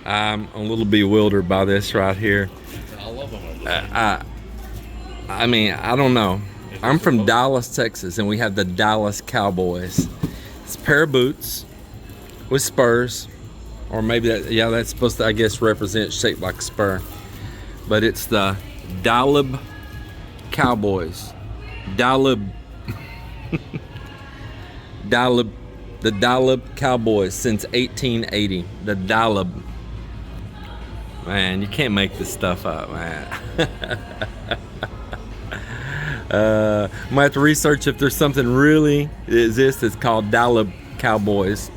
I'm a little bewildered by this right here. I love them. I mean, I don't know. I'm from Dallas, Texas, and we have the Dallas Cowboys. It's a pair of boots with spurs, or maybe that, yeah, that's supposed to, I guess, represent shaped like a spur. But it's the Dallas Cowboys. Dallas. Dallas. The Dallas Cowboys since 1880. The Dallas. Man, you can't make this stuff up, man. I might have to research if there's something really that exists that's called Dallas Cowboys.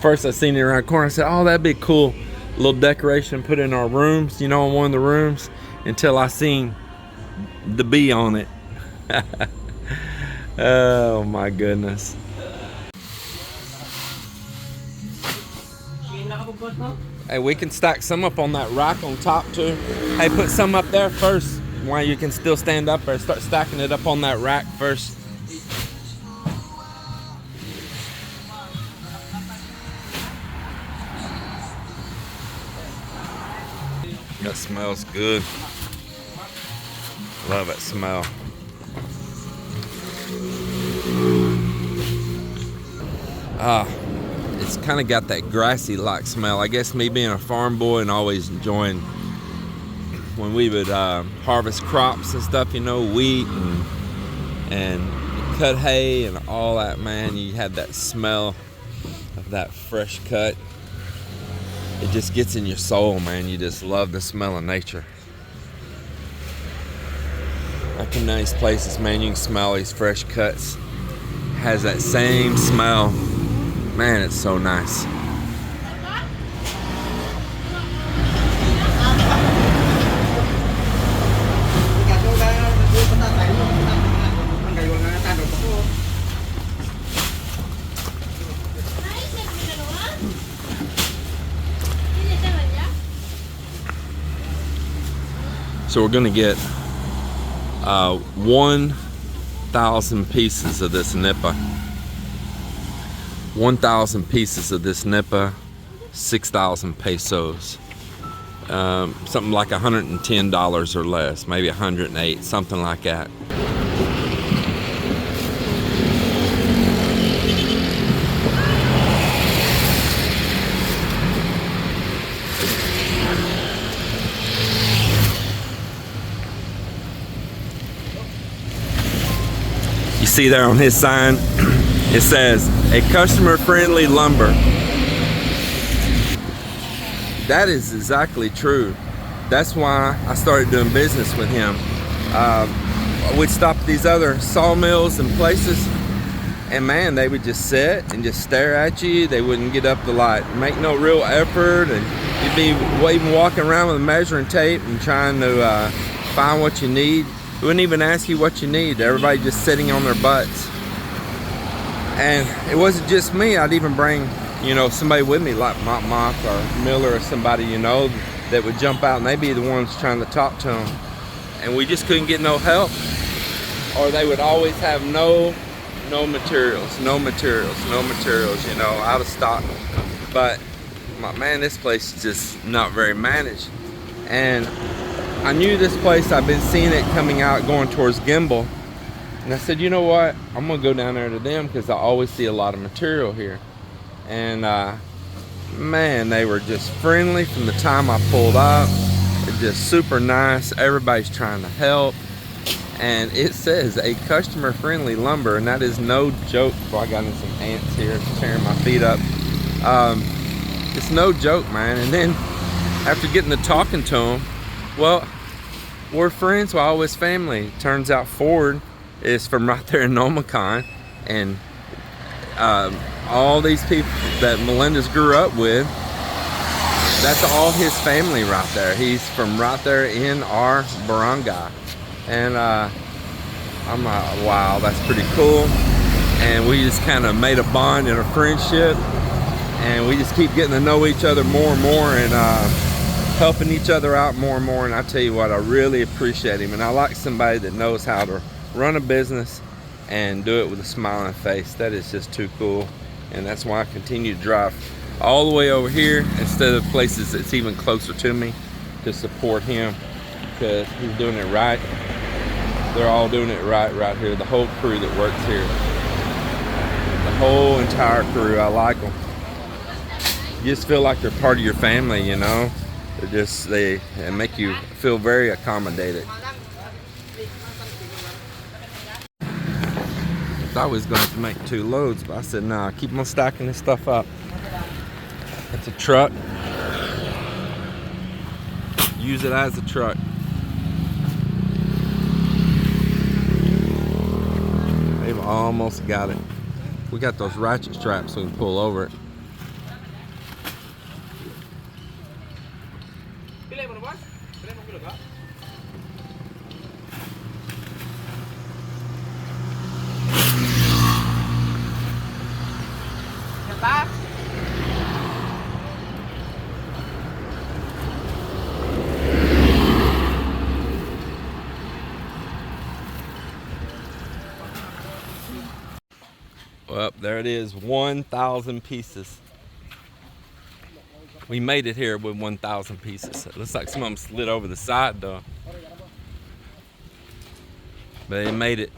First I seen it around the corner, I said, oh, that'd be a cool little decoration put in our rooms, you know, in one of the rooms, until I seen the bee on it. Oh my goodness. Hey, we can stack some up on that rack on top too. Hey, put some up there first while you can still stand up there. Start stacking it up on that rack first. That smells good. Love that smell. It's kind of got that grassy like smell. I guess me being a farm boy and always enjoying when we would harvest crops and stuff, you know, wheat and cut hay and all that, man, you had that smell of that fresh cut. It just gets in your soul, man. You just love the smell of nature. I come down these places, man, you can smell these fresh cuts. Has that same smell. Man, it's so nice. So we're gonna get 1,000 pieces of this NIPA. 1,000 pieces of this NIPA, 6,000 pesos. Something like $110 or less, maybe 108, something like that. You see there on his sign, it says, a customer-friendly lumber. That is exactly true. That's why I started doing business with him. We'd stop at these other sawmills and places, and man, they would just sit and just stare at you. They wouldn't get up to like make no real effort, and you'd be even walking around with a measuring tape and trying to find what you need. They wouldn't even ask you what you need. Everybody just sitting on their butts. And it wasn't just me. I'd even bring, you know, somebody with me like Mock or Miller or somebody, you know, that would jump out and they'd be the ones trying to talk to them. And we just couldn't get no help. Or they would always have no materials, you know, out of stock. But man, this place is just not very managed. And I knew this place, I've been seeing it coming out going towards Gimbal. And I said, you know what, I'm gonna go down there to them because I always see a lot of material here. And man, they were just friendly from the time I pulled up. They're just super nice. Everybody's trying to help. And it says a customer friendly lumber, and that is no joke. Well, I got in some ants here tearing my feet up. It's no joke, man. And then after getting to talking to them, well, we're friends with all his family. Turns out Ford is from right there in Nomicon, and all these people that Melinda's grew up with, that's all his family right there. He's from right there in our barangay. And I'm like, wow, that's pretty cool. And we just kind of made a bond and a friendship, and we just keep getting to know each other more and more, and helping each other out more and more. And I tell you what, I really appreciate him, and I like somebody that knows how to run a business and do it with a smiling face. That is just too cool. And that's why I continue to drive all the way over here instead of places that's even closer to me to support him, because he's doing it right. They're all doing it right here. The whole crew that works here. The whole entire crew. I like them. You just feel like they're part of your family, you know. They make you feel very accommodated. I thought we was going to make 2 loads, but I said, nah, keep on stacking this stuff up. It's a truck. Use it as a truck. They've almost got it. We got those ratchet straps so we can pull over it. Well, there it is, 1,000 pieces. We made it here with 1,000 pieces. It looks like some of them slid over the side though. But they made it.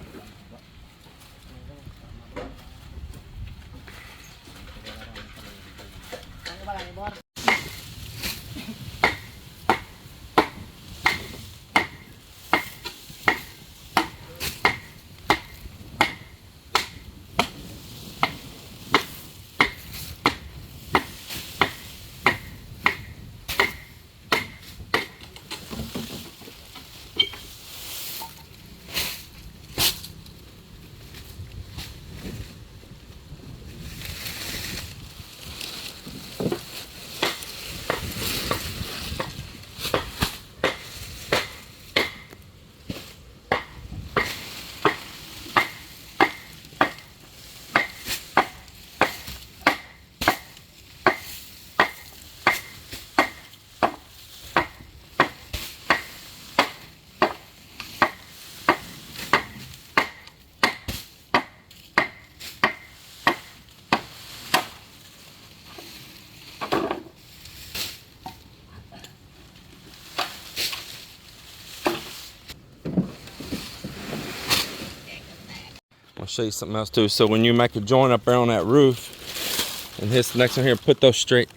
I'll show you something else too. So when you make a joint up there on that roof, and this next one here, put those straight.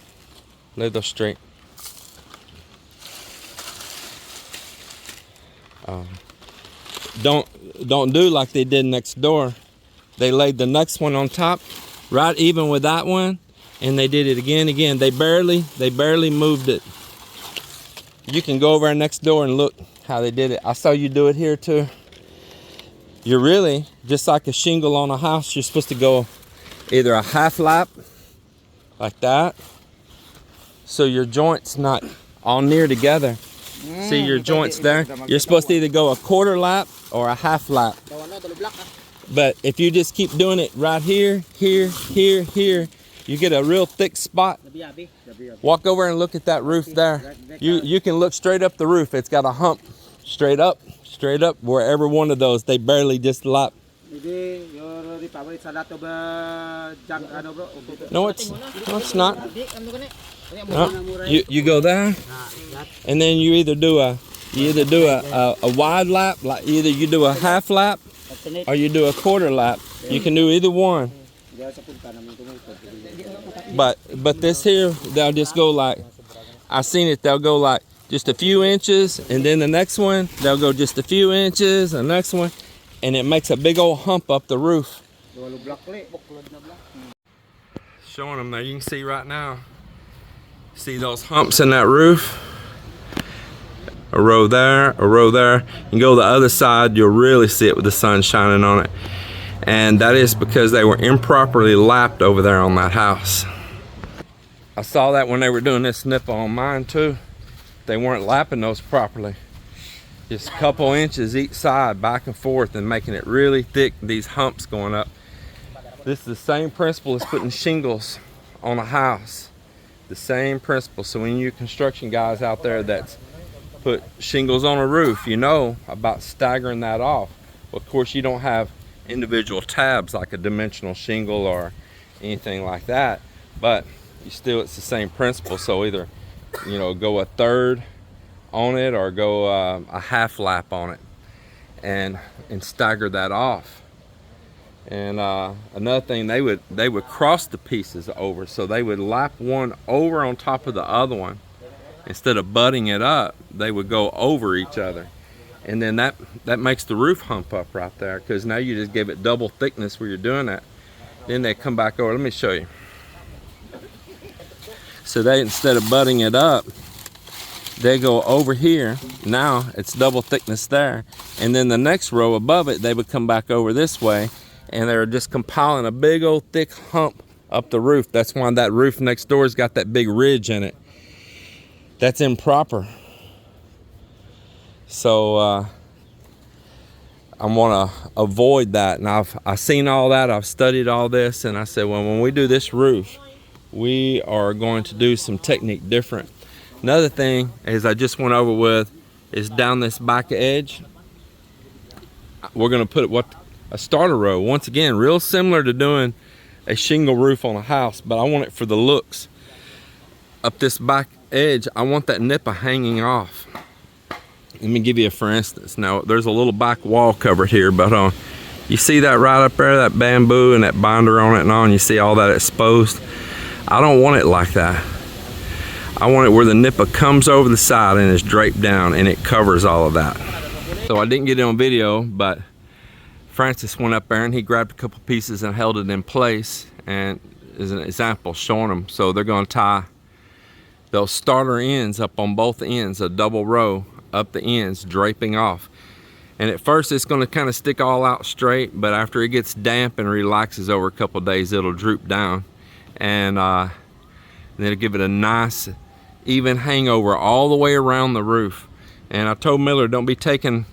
Lay those straight. Don't do like they did next door. They laid the next one on top, right even with that one, and they did it again. They barely moved it. You can go over next door and look how they did it. I saw you do it here too. You're really, just like a shingle on a house, you're supposed to go either a half lap, like that, so your joint's not all near together. See your joints there? You're supposed to either go a quarter lap or a half lap. But if you just keep doing it right here, here, you get a real thick spot. Walk over and look at that roof there. You can look straight up the roof. It's got a hump straight up, wherever one of those, they barely just lap. No, it's not. No. You go there, and then you either do a wide lap, like either you do a half lap or you do a quarter lap. You can do either one. But this here, they'll just go like, I seen it, they'll go like just a few inches, and then the next one they'll go just a few inches, the next one, and it makes a big old hump up the roof. Showing them there, you can see right now. See those humps in that roof? A row there, a row there. You go to the other side, you'll really see it with the sun shining on it. And that is because they were improperly lapped over there on that house. I saw that when they were doing this NIPA on mine too. They weren't lapping those properly. Just a couple inches each side, back and forth, and making it really thick, these humps going up. This is the same principle as putting shingles on a house. The same principle. So when you construction guys out there that's put shingles on a roof, you know about staggering that off. Well, of course, you don't have individual tabs like a dimensional shingle or anything like that, but it's the same principle. So either, you know, go a third on it or go a half lap on it, and stagger that off. And another thing, they would cross the pieces over, so they would lap one over on top of the other one. Instead of butting it up, they would go over each other, and then that makes the roof hump up right there, because now you just give it double thickness where you're doing that. Then they come back over. Let me show you. So they, instead of butting it up, they go over here. Now it's double thickness there, and then the next row above it, they would come back over this way, and they're just compiling a big old thick hump up the roof. That's why that roof next door has got that big ridge in it. That's improper. So I want to avoid that, and I've seen all that. I've studied all this, and I said, well, when we do this roof, we are going to do some technique different. Another thing, as I just went over with, is down this back edge, we're going to put a starter row. Once again, real similar to doing a shingle roof on a house, but I want it for the looks. Up this back edge, I want that NIPA hanging off. Let me give you a for instance. Now, there's a little back wall covered here, but you see that right up there, that bamboo and that binder on it and all, and you see all that exposed? I don't want it like that. I want it where the NIPA comes over the side and is draped down, and it covers all of that. So I didn't get it on video, but Francis went up there and he grabbed a couple pieces and held it in place, and as an example showing them. So they're going to tie those starter ends up on both ends, a double row up the ends, draping off. And at first it's going to kind of stick all out straight, but after it gets damp and relaxes over a couple days, it'll droop down, and then it'll give it a nice even hangover all the way around the roof. And I told Miller, don't be taking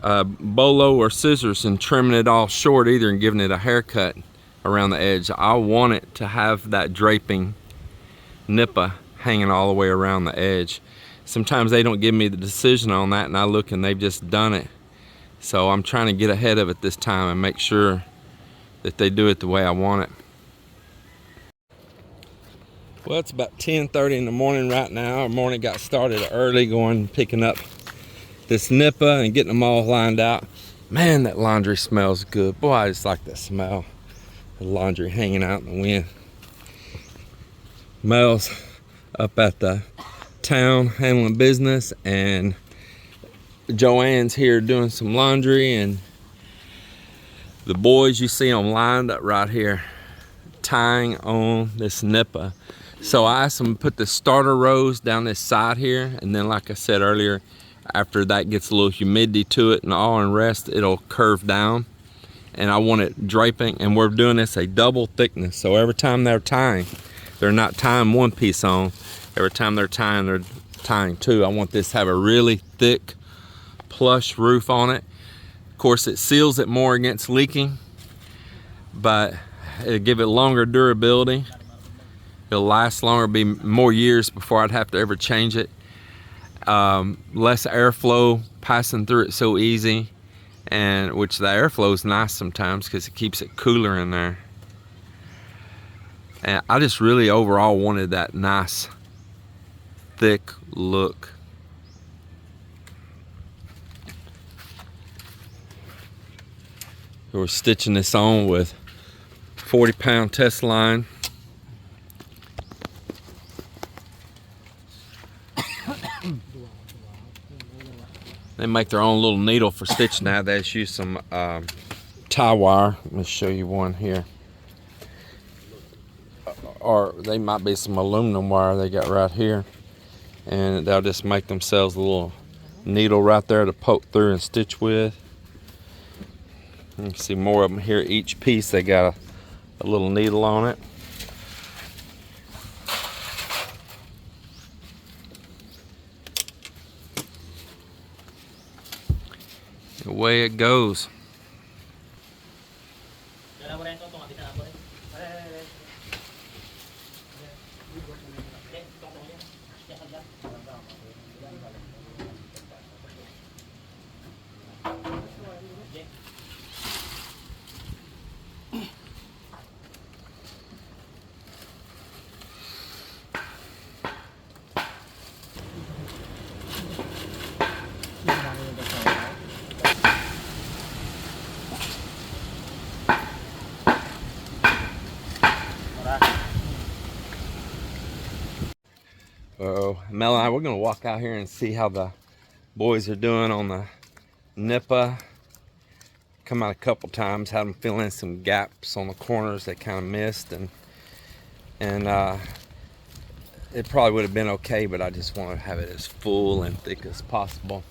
bolo or scissors and trimming it all short either and giving it a haircut around the edge. I want it to have that draping NIPA hanging all the way around the edge. Sometimes they don't give me the decision on that, and I look and they've just done it. So I'm trying to get ahead of it this time and make sure that they do it the way I want it. Well, it's about 10:30 in the morning right now. Our morning got started early, going picking up this NIPA and getting them all lined out. Man, that laundry smells good. Boy, I just like the smell. The laundry hanging out in the wind. Mel's up at the town handling business, and Joanne's here doing some laundry, and the boys, you see them lined up right here tying on this NIPA. So I asked them to put the starter rows down this side here, and then like I said earlier, after that gets a little humidity to it and all and rest, it'll curve down, and I want it draping. And we're doing this a double thickness, so every time they're tying, they're not tying one piece on. Every time they're tying two. I want this to have a really thick plush roof on it. Of course, it seals it more against leaking, but it'll give it longer durability. It'll last longer, be more years before I'd have to ever change it. Less airflow passing through it so easy, and which the airflow is nice sometimes because it keeps it cooler in there. And I just really overall wanted that nice thick look. We're stitching this on with 40-pound test line. They make their own little needle for stitching now. They just use some tie wire. Let me show you one here. Or they might be some aluminum wire they got right here. And they'll just make themselves a little needle right there to poke through and stitch with. You can see more of them here. Each piece they got a little needle on it. Away it goes. Mel and I, we're gonna walk out here and see how the boys are doing on the NIPA. Come out a couple times, had them fill in some gaps on the corners they kind of missed, and it probably would have been okay, but I just want to have it as full and thick as possible.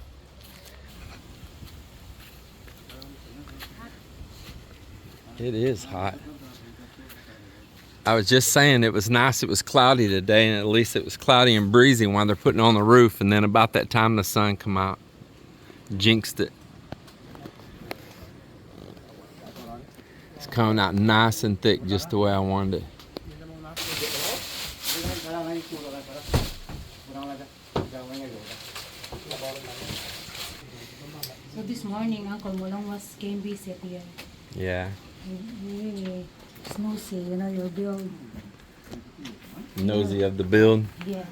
It is hot. I was just saying it was nice. It was cloudy today, and at least it was cloudy and breezy while they're putting on the roof, and then about that time the sun come out. Jinxed it. It's coming out nice and thick, just the way I wanted it. So this morning, Uncle Mulong came visit here. Yeah. Really nosy, you know, your build. Nosy of the build. Yes.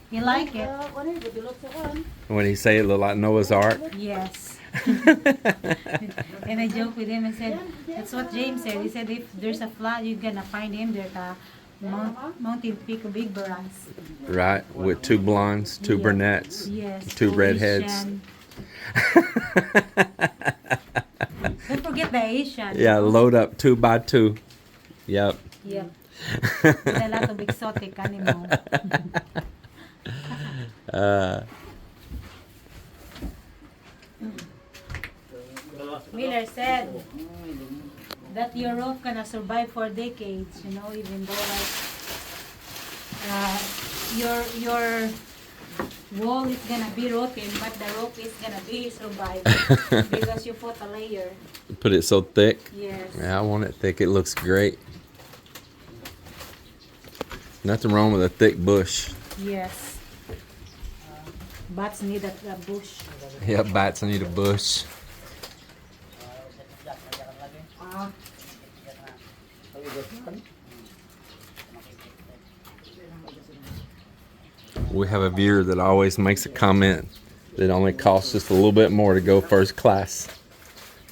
You like it? What did he say? It looked like Noah's Ark? Yes. And I joked with him and said, that's what James said. He said, if there's a flood, you're gonna find him there at Mountain Peak of Big Barras. Right, with two blondes, two brunettes, yes, two redheads. Don't forget the Asian. Yeah, load up 2 by 2. Yep. Yep. With a lot of exotic animals. Miller said that your roof gonna survive for decades, you know, even though like your wall is gonna be rotten, but the roof is gonna be survive because you put a layer. Put it so thick? Yes. Yeah, I want it thick. It looks great. Nothing wrong with a thick bush. Yes. Bats need a bush. Yeah, bats need a bush. We have a viewer that always makes a comment that only costs just a little bit more to go first class.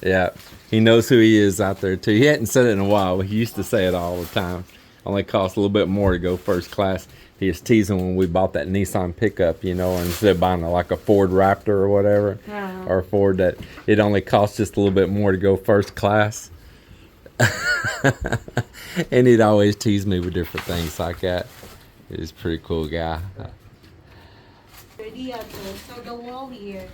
Yeah, he knows who he is out there too. He hadn't said it in a while, but he used to say it all the time. Only costs a little bit more to go first class. He was teasing when we bought that Nissan pickup, you know, instead of buying like a Ford Raptor or whatever, or a Ford, that it only costs just a little bit more to go first class. And he'd always tease me with different things like that. He's a pretty cool guy. So the wall here,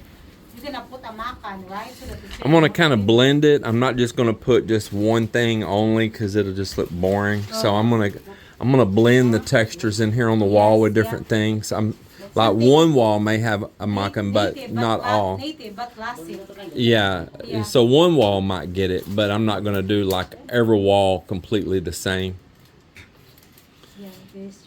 you're gonna put a macan, right? So that I'm gonna kind of blend it. I'm not just gonna put just one thing only because it'll just look boring. So I'm gonna blend the textures in here on the wall with different things. I'm like one wall may have a macan, but not all. Native, but classic. Yeah. So one wall might get it, but I'm not gonna do like every wall completely the same. Yeah, very true.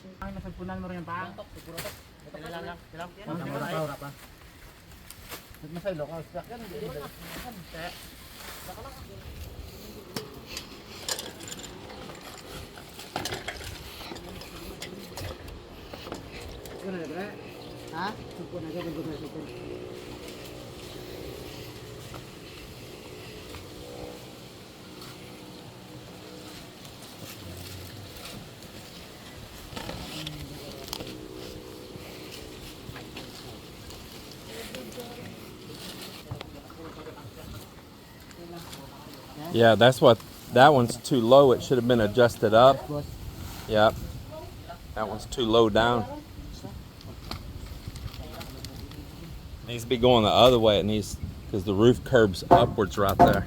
Yeah, that's what, that one's too low. It should have been adjusted up. Yep. That one's too low down. Needs to be going the other way. It needs, because the roof curbs upwards right there.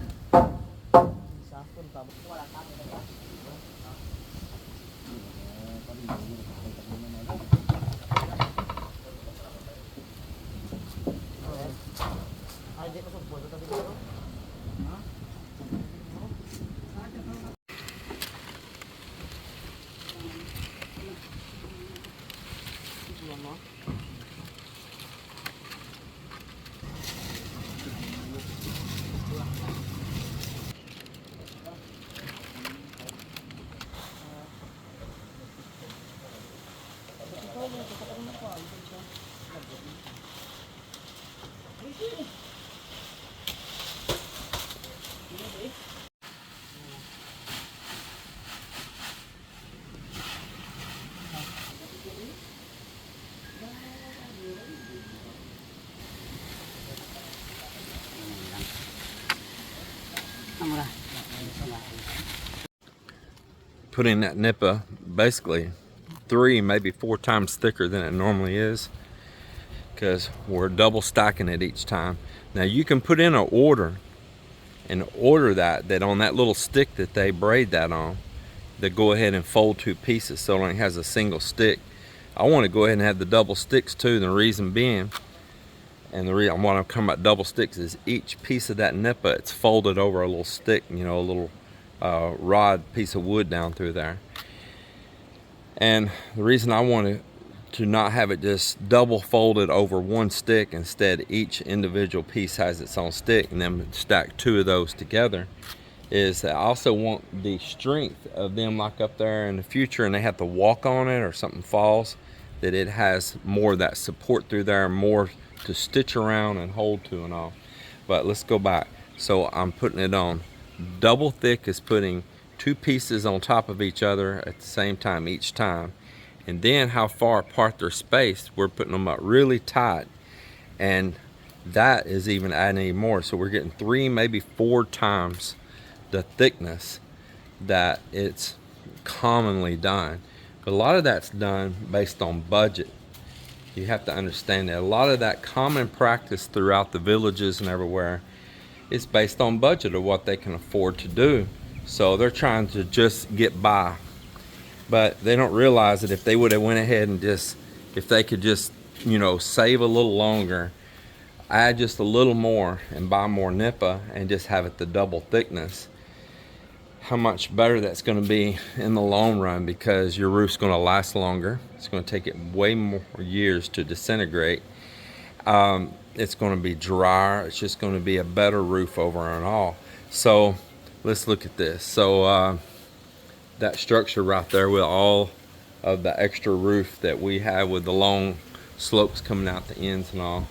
putting that NIPA basically 3, maybe 4 times thicker than it normally is, because we're double stacking it each time. Now you can put in an order and order that on that little stick that they braid that on, they go ahead and fold 2 pieces so it only has a single stick. I want to go ahead and have the double sticks too. The reason being, and the reason why I'm talking about double sticks, is each piece of that NIPA, it's folded over a little stick, you know, a little rod piece of wood down through there. And the reason I want to not have it just double folded over one stick, instead each individual piece has its own stick, and then stack 2 of those together, is I also want the strength of them, like up there in the future and they have to walk on it or something falls, that it has more of that support through there, more to stitch around and hold to and all. But let's go back. So I'm putting it on double thick, is putting 2 pieces on top of each other at the same time each time. And then how far apart they're spaced, we're putting them up really tight, and that is even adding even more. So we're getting 3, maybe 4 times the thickness that it's commonly done. But a lot of that's done based on budget. You have to understand that a lot of that common practice throughout the villages and everywhere is based on budget of what they can afford to do. So they're trying to just get by, but they don't realize that if they would have went ahead and just, if they could just, you know, save a little longer, add just a little more and buy more NIPA and just have it the double thickness, how much better that's going to be in the long run, because your roof's going to last longer. It's going to take it way more years to disintegrate. It's going to be drier. It's just going to be a better roof over and all. So let's look at this. So that structure right there with all of the extra roof that we have with the long slopes coming out the ends and all,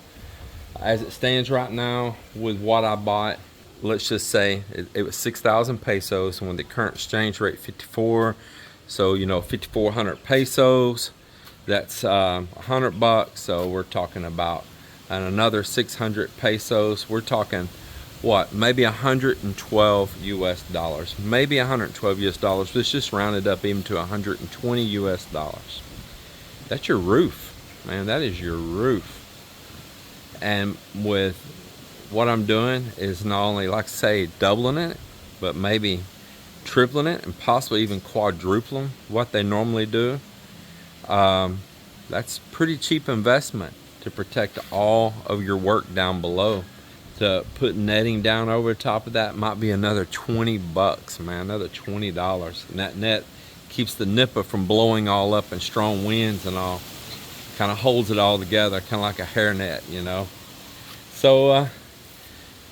as it stands right now with what I bought, let's just say it was 6,000 pesos, and with the current exchange rate 54, so you know 5,400 pesos, that's $100. So we're talking about another 600 pesos. We're talking what, maybe 112 US dollars, maybe 112 US dollars. Let's just round it up even to 120 US dollars. That's your roof, man. That is your roof. And with what I'm doing is not only, like I say, doubling it, but maybe tripling it and possibly even quadrupling what they normally do. That's pretty cheap investment to protect all of your work down below. To put netting down over the top of that might be another $20, man, another $20. And that net keeps the NIPA from blowing all up in strong winds and all. Kind of holds it all together, kind of like a hairnet, you know. So,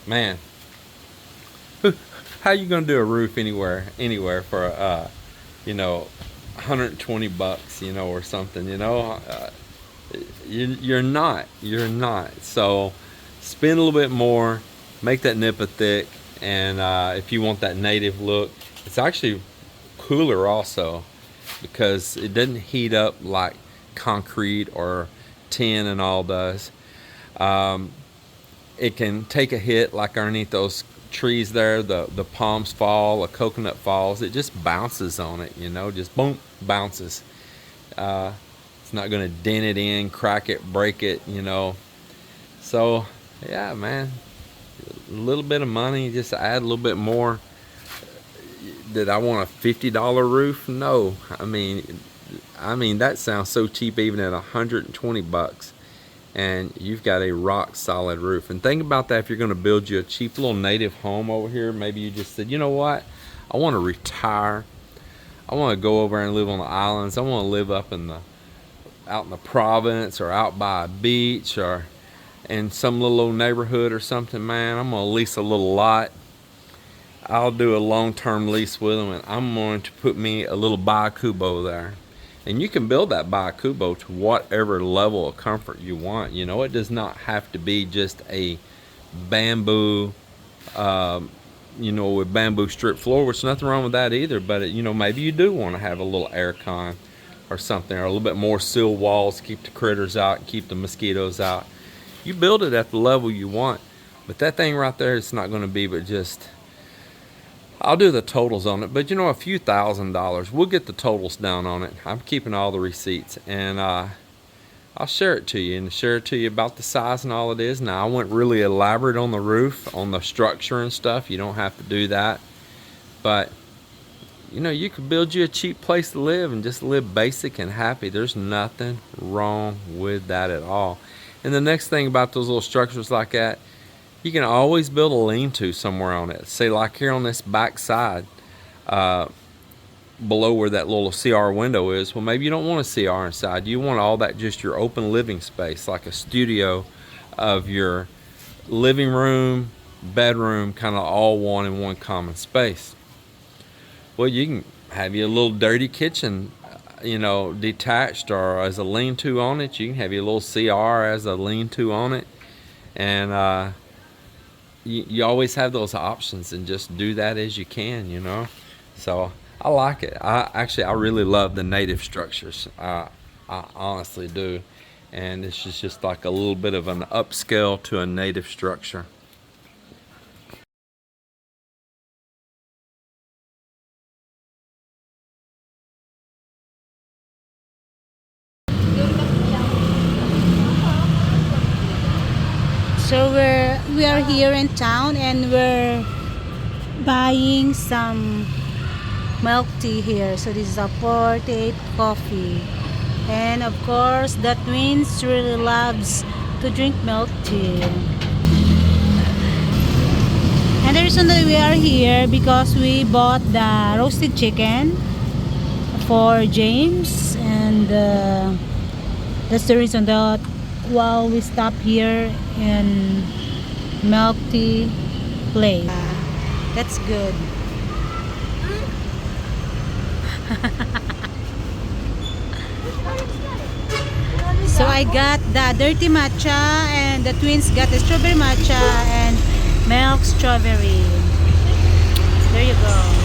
man, how you gonna do a roof anywhere for you know, $120, you know, or something, you know? You're not. So spend a little bit more, make that NIPA thick, and if you want that native look, it's actually cooler also, because it doesn't heat up like concrete or tin and all does. It can take a hit, like underneath those trees there, the palms fall, a coconut falls, it just bounces on it, you know, just boom, bounces. It's not going to dent it in, crack it, break it, you know. So yeah, man, a little bit of money, just add a little bit more. Did I want a $50 roof? No. I mean that sounds so cheap even at $120, and you've got a rock solid roof. And think about that, if you're going to build you a cheap little native home over here, maybe you just said, you know what, I want to retire, I want to go over and live on the islands, I want to live up in out in the province or out by a beach or in some little old neighborhood or something, man. I'm going to lease a little lot. I'll do a long-term lease with them, and I'm going to put me a little Bakubo there. And you can build that Bakubo to whatever level of comfort you want. You know, it does not have to be just a bamboo, you know, with bamboo strip floor, which nothing wrong with that either. But, you know, maybe you do want to have a little air con or something, or a little bit more sill walls to keep the critters out and keep the mosquitoes out. You build it at the level you want. But that thing right there, it's not going to be but just I'll do the totals on it, but you know, a few $1,000s. We'll get the totals down on it. I'm keeping all the receipts, and I'll share it to you and share it to you about the size and all it is. Now, I went really elaborate on the roof, on the structure and stuff. You don't have to do that, but you know, you could build you a cheap place to live and just live basic and happy. There's nothing wrong with that at all. And the next thing about those little structures like that, you can always build a lean-to somewhere on it. Say like here on this back side, below where that little CR window is. Well, maybe you don't want a CR inside. You want all that just your open living space, like a studio of your living room, bedroom, kind of all one in one common space. Well, you can have your little dirty kitchen, you know, detached or as a lean-to on it. You can have your little CR as a lean-to on it. And you always have those options, and just do that as you can, you know. So I like it. I really love the native structures. I honestly do. And this is just like a little bit of an upscale to a native structure. So we are here in town, and we're buying some milk tea here. So this is a 48 coffee, and of course the twins really loves to drink milk tea. And the reason that we are here because we bought the roasted chicken for James, and that's the reason that while we stop here in milk tea place. That's good. So I got the dirty matcha, and the twins got the strawberry matcha and milk strawberry. There you go.